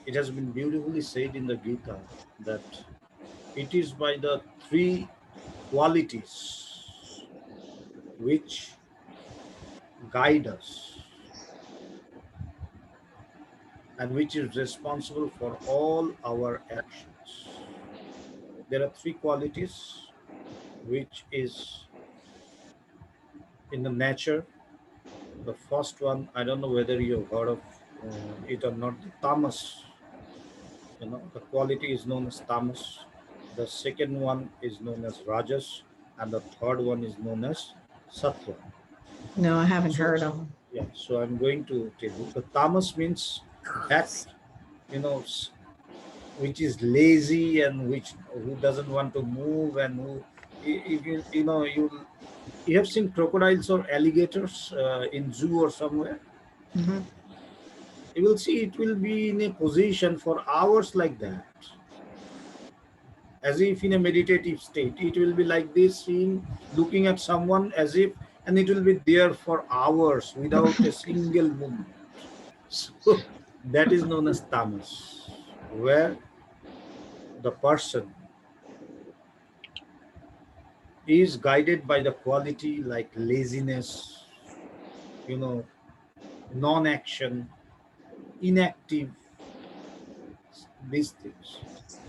It has been beautifully said in the Gita that it is by the three qualities which guide us and which is responsible for all our actions. There are three qualities which is in the nature. The first one, I don't know whether you've heard of it or not, the tamas. The quality is known as tamas. The second one is known as rajas, and the third one is known as sattva. No, I haven't So, heard of them. yeah, so I'm going to tell you. The tamas means that, you know, s- which is lazy and which who doesn't want to move and who, if you have seen crocodiles or alligators in zoo or somewhere. Mm-hmm. You will see it will be in a position for hours like that, as if in a meditative state. It will be like this, seeing, looking at someone as if, and it will be there for hours without a single movement. So that is known as tamas, where the person is guided by the quality like laziness, you know, non-action, inactive, these things.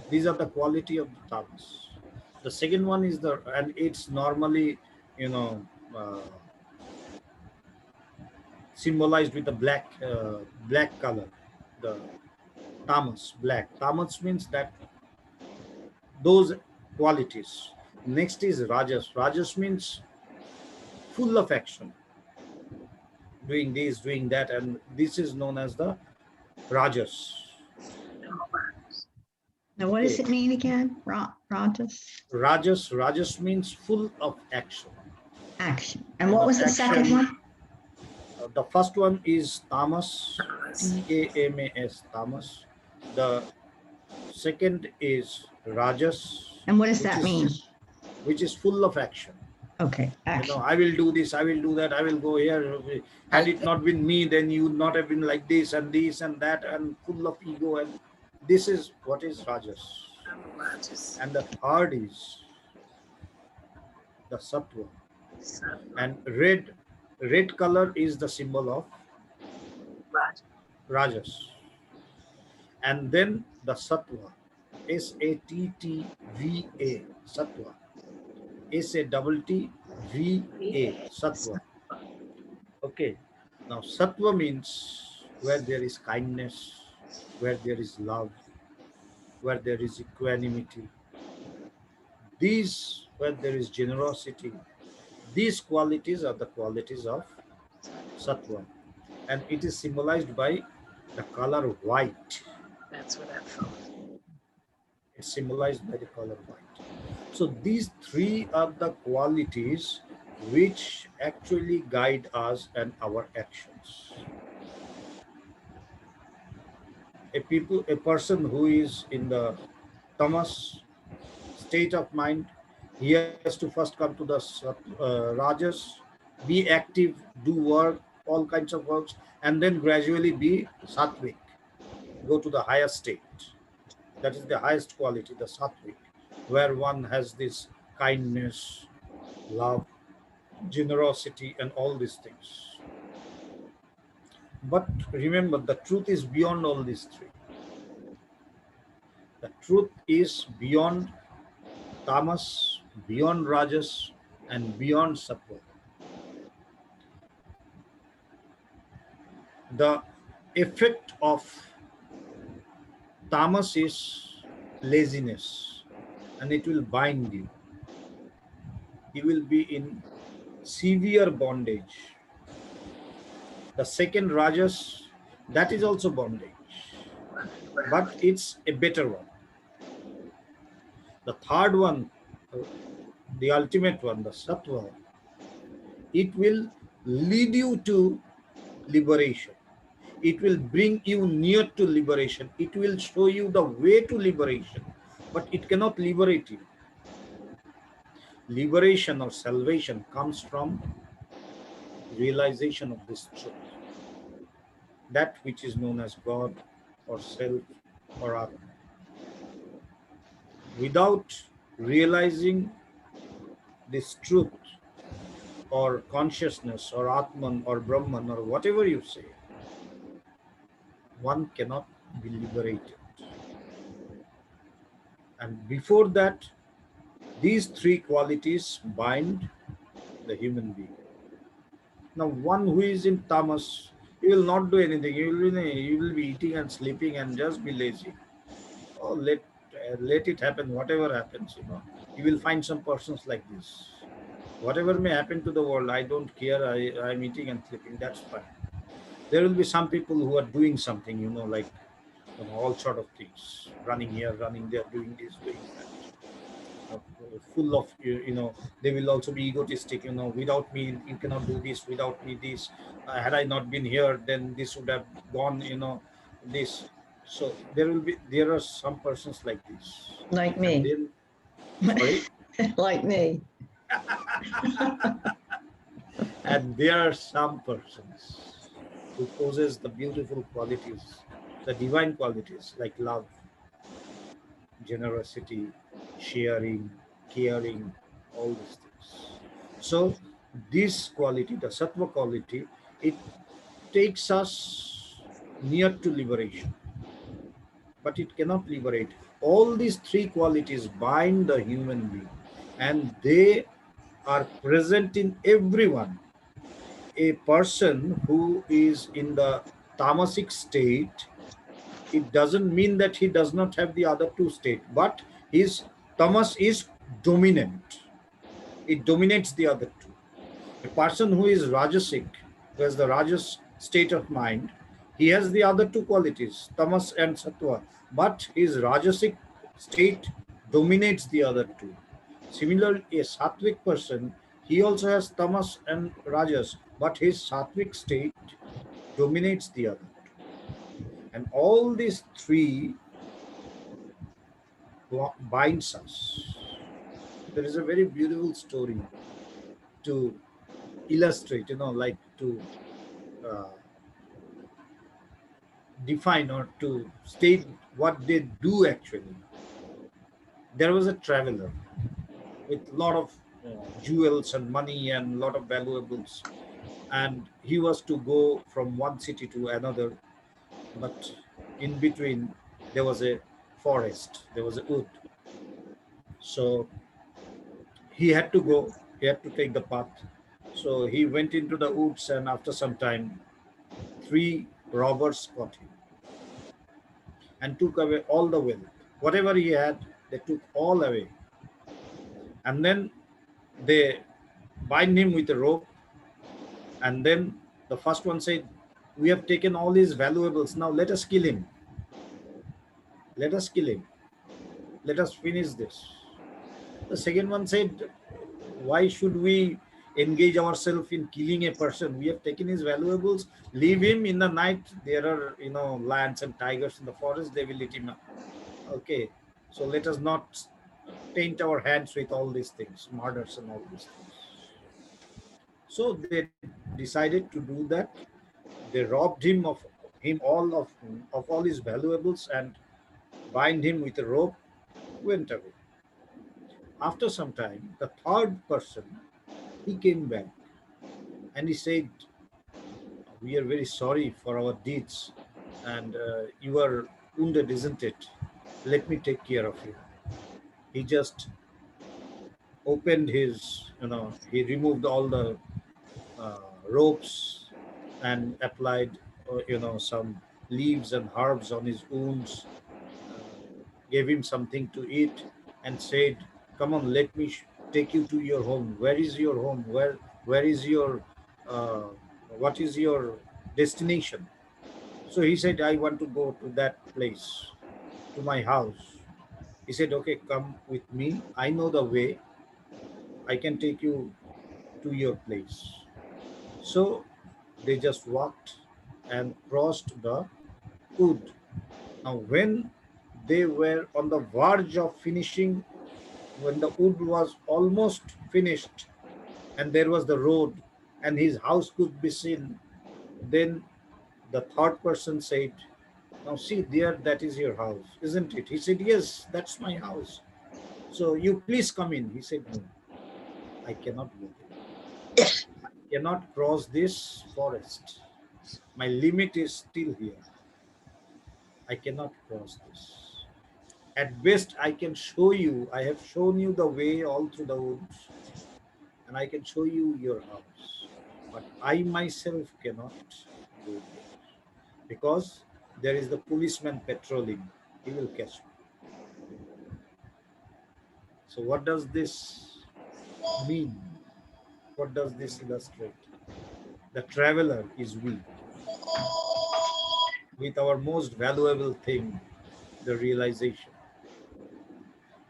These are the quality of the tamas. The second one is and it's normally, you know, uh, symbolized with a black color. The tamas, black. Tamas means that those qualities. Next is rajas. Rajas means full of action, doing this, doing that, and this is known as the rajas. Now, what does Okay, it mean again? Rajas? rajas means full of action. Action. And what was the second Action. one? The first one is tamas, tamas, tamas. The second is rajas, And what does which that mean? is full of action. Okay, action. I will do this, I will do that, I will go here. Had it not been me, then you would not have been like this and that, and full of ego. And this is what is rajas. And the third is the sattva. And red color is the symbol of rajas. And then the sattva, sattva, sattva, sattva, sattva. Okay, now sattva means where there is kindness, where there is love, where there is equanimity, these, where there is generosity. These qualities are the qualities of sattva, and it is symbolized by the color white. That's what I thought. It's symbolized by the color white. So these three are the qualities which actually guide us and our actions. A person who is in the tamas state of mind, he has to first come to the rajas, be active, do work, all kinds of works, and then gradually be sattvic, go to the higher state. That is the highest quality, the sattvic, where one has this kindness, love, generosity, and all these things. But remember, the truth is beyond all these three. The truth is beyond tamas, beyond rajas, and beyond sattva. The effect of tamas is laziness, and it will bind you. You will be in severe bondage. The second rajas, that is also bondage, but it's a better one. The third one, the ultimate one, the sattva, it will lead you to liberation. It will bring you near to liberation. It will show you the way to liberation, but it cannot liberate you. Liberation or salvation comes from realization of this truth, that which is known as God or self or Atman. Without realizing this truth or consciousness or Atman or Brahman or whatever you say, one cannot be liberated. And before that, these three qualities bind the human being. Now, one who is in tamas, he will not do anything. He will be eating and sleeping and just be lazy. Oh, let it happen. Whatever happens, you will find some persons like this. Whatever may happen to the world, I don't care. I'm eating and sleeping. That's fine. There will be some people who are doing something, like all sort of things, running here, running there, doing this, doing that. uh, Full of they will also be egotistic. Without me you cannot do this, without me this, had I not been here then this would have gone, this. So there are some persons like this. Like And me. then, sorry. Like me. And there are some persons who possess the beautiful qualities, the divine qualities like love, generosity, sharing, caring, all these things. So, this quality, the sattva quality, it takes us near to liberation, but it cannot liberate. All these three qualities bind the human being, and they are present in everyone. A person who is in the tamasic state, it doesn't mean that he does not have the other two state, but his tamas is dominant. It dominates the other two. A person who is rajasic, who has the rajas state of mind, he has the other two qualities, tamas and sattva, but his rajasic state dominates the other two. Similarly, a sattvic person, he also has tamas and rajas, but his sattvic state dominates the other two. And all these three binds us. There is a very beautiful story to illustrate, like to uh, define or to state what they do actually. There was a traveler with a lot of jewels and money and lot of valuables, and he was to go from one city to another, but in between there was a forest, there was a wood. So he had to go, he had to take the path. So he went into the woods, and after some time, three robbers caught him and took away all the wealth. Whatever he had, they took all away. And then they bind him with a rope. And then the first one said, "We have taken all his valuables. Now let us kill him. Let us kill him. Let us finish this." The second one said, "Why should we engage ourselves in killing a person? We have taken his valuables. Leave him in the night. There are, lions and tigers in the forest. They will eat him up. Okay. So let us not taint our hands with all these things, murders and all these things." So they decided to do that. They robbed him of all his valuables and bind him with a rope, went away. After some time, the third person, he came back and he said, "We are very sorry for our deeds, and you are wounded, isn't it? Let me take care of you." He just opened he removed all the ropes and applied, some leaves and herbs on his wounds, uh, gave him something to eat, and said, "Come on, let me take you to your home. Where is your home? Where is your uh, what is your destination?" So he said, "I want to go to that place, to my house." He said, "Okay, come with me. I know the way. I can take you to your place." So they just walked and crossed the wood. Now, when they were on the verge of finishing, when the wood was almost finished and there was the road and his house could be seen, then the third person said, Now see there, that is your house, isn't it? He said, yes, that's my house. So you please come in. He said, no, I cannot go there. I cannot cross this forest. My limit is still here. I cannot cross this. At best, I can show you, I have shown you the way all through the woods, and I can show you your house. But I myself cannot go there because there is the policeman patrolling. He will catch me. So, what does this mean? What does this illustrate? The traveler is we, with our most valuable thing, the realization.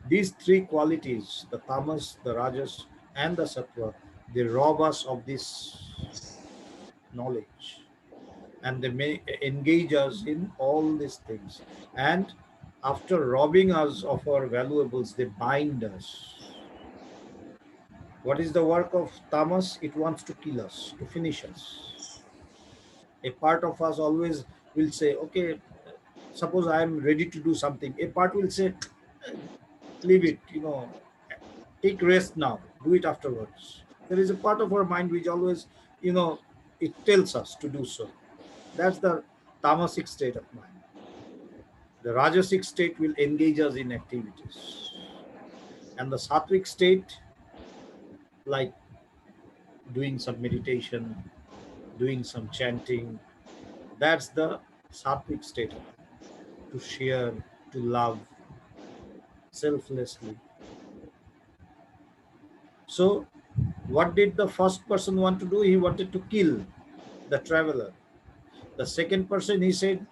These three qualities, the tamas, the rajas, and the sattva, they rob us of this knowledge, and they may engage us in all these things. And after robbing us of our valuables, they bind us. What is the work of tamas? It wants to kill us, to finish us. A part of us always will say, okay, suppose I am ready to do something. A part will say, leave it, take rest now, do it afterwards. There is a part of our mind which always, it tells us to do so. That's the tamasic state of mind. The rajasic state will engage us in activities, and the sattvic state, like doing some meditation, doing some chanting, that's the sattvic state of mind. To share, to love selflessly. So what did the first person want to do? He wanted to kill the traveler. The second person, he said,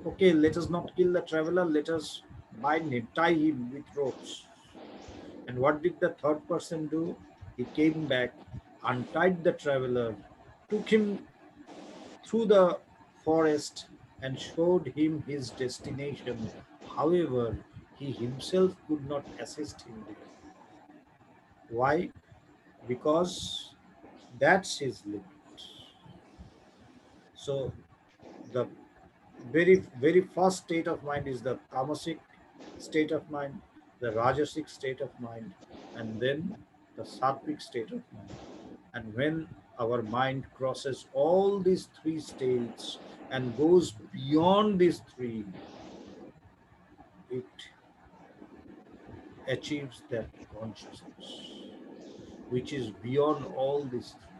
okay, let us not kill the traveler, let us bind him, tie him with ropes. And what did the third person do? He came back, untied the traveler, took him through the forest, and showed him his destination. However, he himself could not assist him there. Why? Because that's his limit. So the very first state of mind is the tamasic state of mind, the rajasic state of mind, and then the sattvic state of mind. And when our mind crosses all these three states and goes beyond these three, it achieves that consciousness which is beyond all these three.